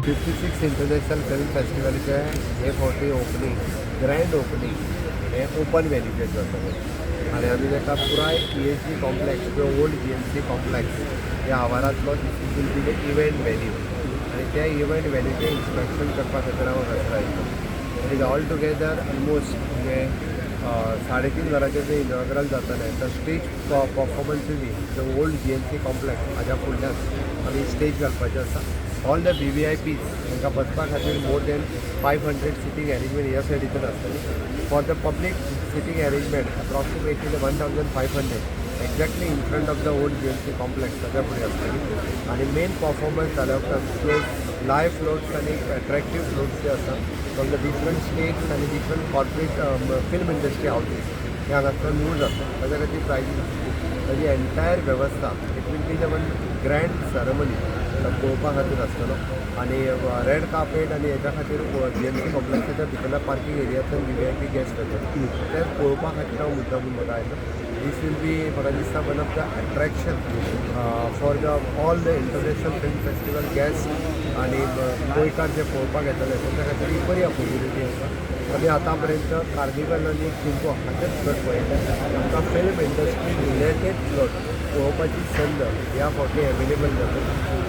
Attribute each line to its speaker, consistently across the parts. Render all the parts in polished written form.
Speaker 1: 56 international film फेस्टिवलचे हे फावटी ओपनिंग ग्रँड ओपनिंग हे ओपन वेन्यूचेर जातलें आनी आमी ताका पुराय PHG कॉम्प्लेक्स किंवा ओल्ड GMC कॉम्प्लेक्स ह्या आवारांतलो will be the event venue आनी त्या इव्हेंट वेन्यूचें इन्स्पेक्शन करपा खातीर हांव हांगासर आयिल्लो. It is all together almost म्हणजे 3.5 वरांचें जें इनॉग्रल जातलें तर स्टेज परफॉर्मन्सूय द ओल्ड GMC कॉम्प्लेक्स हाज्या फुडल्यान आमी स्टेज घालपाचें आसा. ऑल द VVIPs तांकां बसपा खातीर मोर दॅन 500 सिटींग अरेंजमेंट ह्या सायडीच्यान आसतली. For the public sitting arrangement approximately 1500 exactly in front of the old GMC complex ताच्या फुडें आसतली. आनी मेन परफॉर्मन्स जाल्या उपरांत फ्लोट्स लायव्ह फ्लोट्स आनी अट्रॅक्टीव फ्लोट्स जे आसा फ्रॉम द डिफरंट स्टेट्स आनी different corporate film industry houses हे हांगासर न्यूज जाता. ताच्या खातीर प्रायजीस आसतली. ताजी एंटायर वेवस्था it will be one grand ceremony पळोवपा खातीर आसतलो. आनी रेड कार्पेट आनी हेच्या खातीर GMC कॉम्प्लेक्साच्या भितरल्या पार्किंग एरियांतल्यान VVIP गेस्ट येतात ते पळोवपा खातीर हांव मुद्दामून म्हाका आयलो. दीस वील बी म्हाका दिसता one of the attraction for the all the international film festival guest आनी गोंयकार जे पळोवपाक येतले ताच्या खातीर ही बरी ऑपॉर्च्युनिटी आसा. आमी आतां पर्यंत कार्निवल आनी शिल्पो हाचेच फ्लट पळयले. आमकां फिल्म इंडस्ट्री रिलेटेड फ्लट पळोवपाची संद ह्या फावटी एवेलेबल जाता.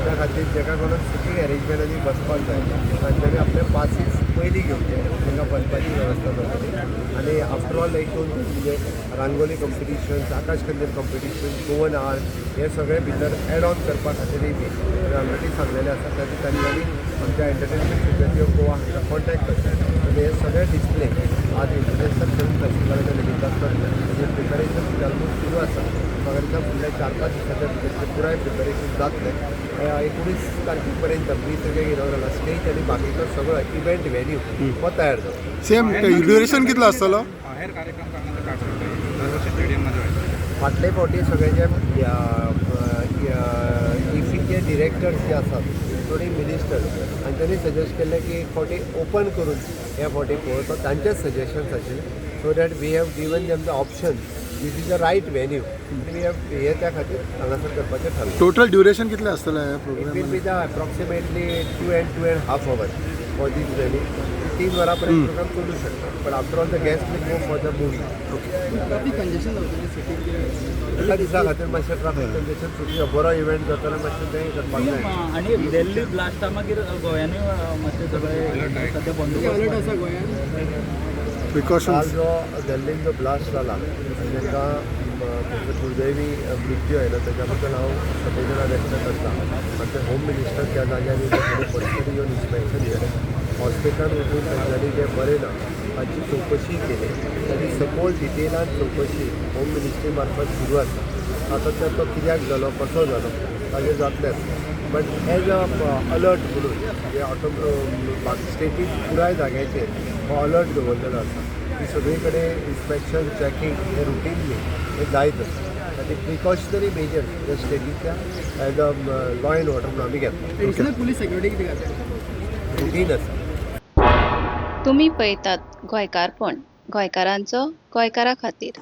Speaker 1: त्या खातीर जेका कोणाक सिटींग अरेंजमेंटांनी बसपाक जाय तांच्यांनी आपले पासीस पयलीं घेवचे तांकां बसपाची वेवस्था जातली. आनी आफ्टर ऑल एक दोन म्हणजे रांगोली कॉम्पिटिशन्स आकाश कंदील कॉम्पिटिशन गोवन आर्ट हे सगळे भितर एड ऑन करपा खातीरय बी ऑलरेडी सांगलेले आसा. ताचे तांच्यांनी आमच्या एंटरटेनमेंट सोसायटी ऑफ गोवा हांगा कॉन्टॅक्ट करतात आनी हे सगळे डिस्प्ले आज इंटरनॅशनल फिल्म फेस्टिवलाच्या निमित्तान करतात. ताजें प्रिपरेशन ऑलमोस्ट सुरू आसा. म्हाका दिसता फुडल्या 4-5 दिसांच्या भितर पुराय प्रिपरेशन जातलें. 19 तारखेपर्यंत 20 तारखेक इनॉग्रल स्टेज आनी बाकीचो सगळो इव्हेंट वेन्यू हो तयार जाता.
Speaker 2: सेम ड्युरेशन कितलो आसतलो?
Speaker 3: हेर कार्यक्रम करण्याचं काय ठरवलं दरवर्षी स्टेडियममध्ये व्हायचं.
Speaker 1: फाटले फावटी सगळे जे इफीचे डिरेक्टर्स जे आसात इन्क्लुडींग मिनिस्टर्स हांच्यांनी सजेस्ट केल्लें की एक फावटी ओपन करून ह्या फावटी पळोवचो. तांचेच सजेशन्स आशिल्ले so that we have given them the option this is the right venue we have हे त्या खातीर हांगासर करपाचें थारलें.
Speaker 2: टोटल ड्युरेशन कितलें आसतलें ह्या
Speaker 1: it will
Speaker 2: program?
Speaker 1: Be the approximately 2.5 hours for this venue. 3 वरांपर्यंत प्रोग्राम चलू शकता but after all the guest will go for the movie.
Speaker 4: Traffic congestion जावपाची सिटी
Speaker 1: एका दिसा खातीर मातशें ट्रॅफिक कंजेशन सुटी बरो इव्हेंट जातलो मातशें तें करपाक जाय.
Speaker 5: आणि दिल्ली ब्लास्टा मागीर गोंयांनी मातशें सगळें सद्या
Speaker 4: अलर्ट
Speaker 5: बंदोबस्त
Speaker 4: आसा गोंयांत.
Speaker 2: प्रिकॉशन्स
Speaker 1: काल जो दिल्लीन जो ब्लास्ट जाला तांकां दुर्दैवी मृत्यू आयलो ताच्या बद्दल हांव संवेदना व्यक्त करता. आमचे होम मिनिस्टर त्या जाग्यार पर्सनली येवन इन्स्पेक्शन केलें. हॉस्पिटलान वचून तांच्यांनी जें बरें ना ताची चवकशी केली. ताची सपोज डिटेलान चवकशी होम मिनिस्ट्री मार्फत सुरू आसा. तातूंतल्यान तो कित्याक जालो कसो जालो ताजेर जातलेंच बट एज अ अलर्ट म्हणून जे स्टेटीन पुराय जाग्याचेर हो अलर्ट दवरलेलो आसा की सगळे कडेन इन्स्पेक्शन चॅकींग हे रुटीनली हे जायत आसा. ताची प्रिकॉशनरी मेजर जे स्टेटीच्या as a law and order म्हणून आमी घेता.
Speaker 4: एडिशनल पुलीस सेक्युरिटी कितें घातली?
Speaker 1: रुटीन आसा.
Speaker 6: तुम्ही पळयतात गोंयकारपण गोंयकारांचो गोंयकारा खातीर.